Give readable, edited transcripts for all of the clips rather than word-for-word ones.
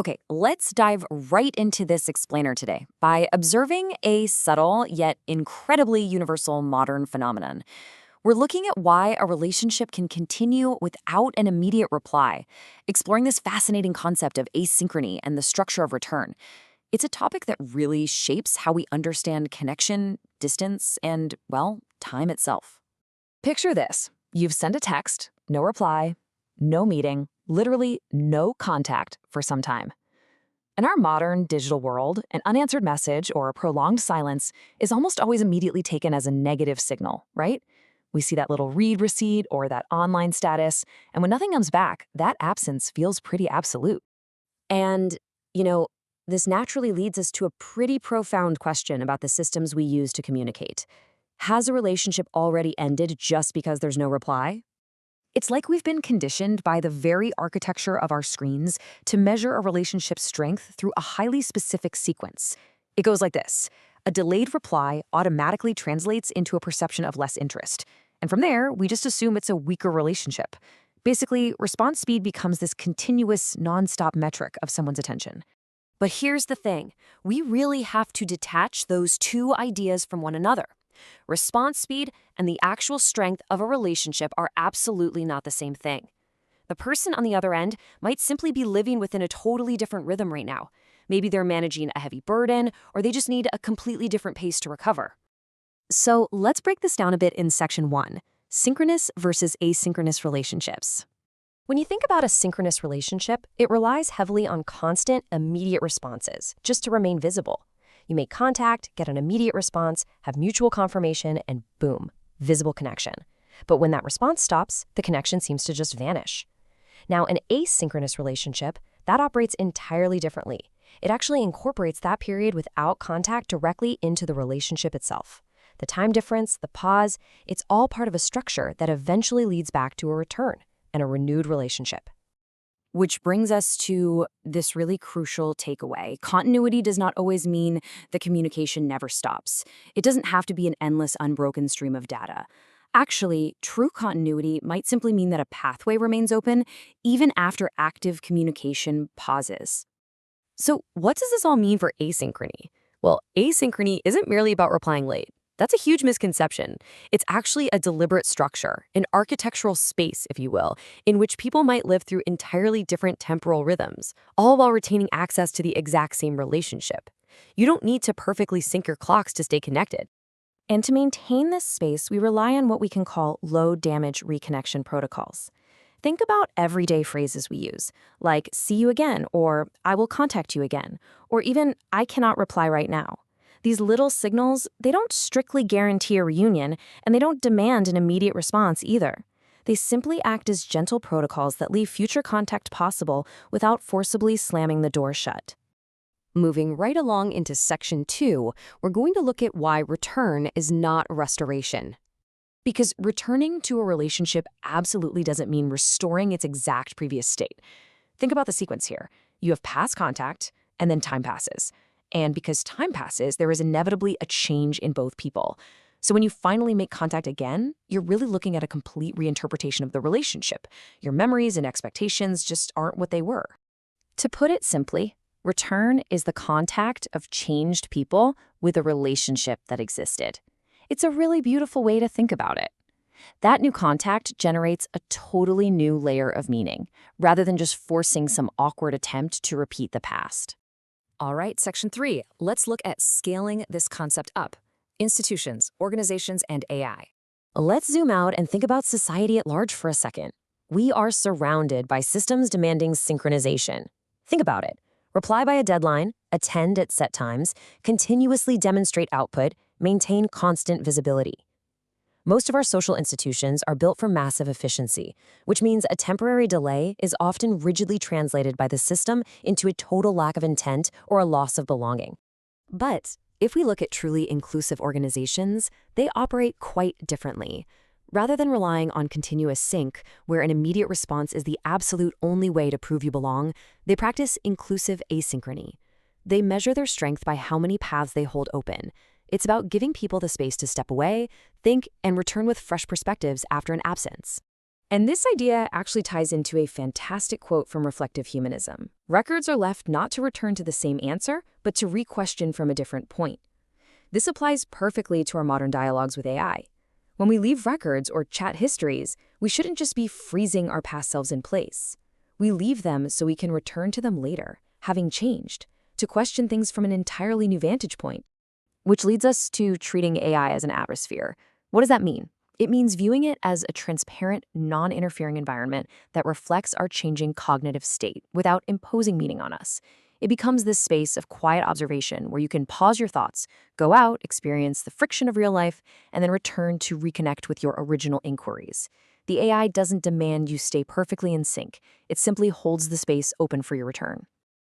Okay, let's dive right into this explainer today by observing a subtle yet incredibly universal modern phenomenon. We're looking at why a relationship can continue without an immediate reply, exploring this fascinating concept of asynchrony and the structure of return. It's a topic that really shapes how we understand connection, distance, and, well, time itself. Picture this. You've sent a text, no reply, no meeting, literally no contact for some time. In our modern digital world, an unanswered message or a prolonged silence is almost always immediately taken as a negative signal, right? We see that little read receipt or that online status, and when nothing comes back, that absence feels pretty absolute. And, you know, this naturally leads us to a pretty profound question about the systems we use to communicate. Has a relationship already ended just because there's no reply? It's like we've been conditioned by the very architecture of our screens to measure a relationship's strength through a highly specific sequence. It goes like this. A delayed reply automatically translates into a perception of less interest. And from there, we just assume it's a weaker relationship. Basically, response speed becomes this continuous, nonstop metric of someone's attention. But here's the thing. We really have to detach those two ideas from one another. Response speed and the actual strength of a relationship are absolutely not the same thing. The person on the other end might simply be living within a totally different rhythm right now. Maybe they're managing a heavy burden, or they just need a completely different pace to recover. So let's break this down a bit in section 1, synchronous versus asynchronous relationships. When you think about a synchronous relationship, it relies heavily on constant, immediate responses, just to remain visible. You make contact, get an immediate response, have mutual confirmation, and boom, visible connection. But when that response stops, the connection seems to just vanish. Now, an asynchronous relationship, that operates entirely differently. It actually incorporates that period without contact directly into the relationship itself. The time difference, the pause, it's all part of a structure that eventually leads back to a return and a renewed relationship. Which brings us to this really crucial takeaway. Continuity does not always mean the communication never stops. It doesn't have to be an endless, unbroken stream of data. Actually, true continuity might simply mean that a pathway remains open even after active communication pauses. So what does this all mean for asynchrony? Well, asynchrony isn't merely about replying late. That's a huge misconception. It's actually a deliberate structure, an architectural space, if you will, in which people might live through entirely different temporal rhythms, all while retaining access to the exact same relationship. You don't need to perfectly sync your clocks to stay connected. And to maintain this space, we rely on what we can call low-damage reconnection protocols. Think about everyday phrases we use, like "see you again," or "I will contact you again," or even "I cannot reply right now." These little signals, they don't strictly guarantee a reunion, and they don't demand an immediate response either. They simply act as gentle protocols that leave future contact possible without forcibly slamming the door shut. Moving right along into section 2, we're going to look at why return is not restoration. Because returning to a relationship absolutely doesn't mean restoring its exact previous state. Think about the sequence here. You have past contact, and then time passes. And because time passes, there is inevitably a change in both people. So when you finally make contact again, you're really looking at a complete reinterpretation of the relationship. Your memories and expectations just aren't what they were. To put it simply, return is the contact of changed people with a relationship that existed. It's a really beautiful way to think about it. That new contact generates a totally new layer of meaning, rather than just forcing some awkward attempt to repeat the past. All right, section 3, let's look at scaling this concept up. Institutions, organizations, and AI. Let's zoom out and think about society at large for a second. We are surrounded by systems demanding synchronization. Think about it. Reply by a deadline, attend at set times, continuously demonstrate output, maintain constant visibility. Most of our social institutions are built for massive efficiency, which means a temporary delay is often rigidly translated by the system into a total lack of intent or a loss of belonging. But if we look at truly inclusive organizations, they operate quite differently. Rather than relying on continuous sync, where an immediate response is the absolute only way to prove you belong, they practice inclusive asynchrony. They measure their strength by how many paths they hold open. It's about giving people the space to step away, think, and return with fresh perspectives after an absence. And this idea actually ties into a fantastic quote from reflective humanism. Records are left not to return to the same answer, but to re-question from a different point. This applies perfectly to our modern dialogues with AI. When we leave records or chat histories, we shouldn't just be freezing our past selves in place. We leave them so we can return to them later, having changed, to question things from an entirely new vantage point. Which leads us to treating AI as an atmosphere. What does that mean? It means viewing it as a transparent, non-interfering environment that reflects our changing cognitive state without imposing meaning on us. It becomes this space of quiet observation where you can pause your thoughts, go out, experience the friction of real life, and then return to reconnect with your original inquiries. The AI doesn't demand you stay perfectly in sync. It simply holds the space open for your return.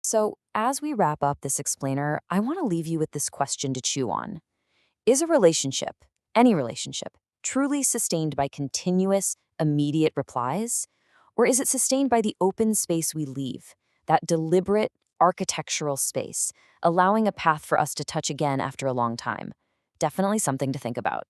So, as we wrap up this explainer, I want to leave you with this question to chew on. Is a relationship, any relationship, truly sustained by continuous, immediate replies? Or is it sustained by the open space we leave, that deliberate, architectural space, allowing a path for us to touch again after a long time? Definitely something to think about.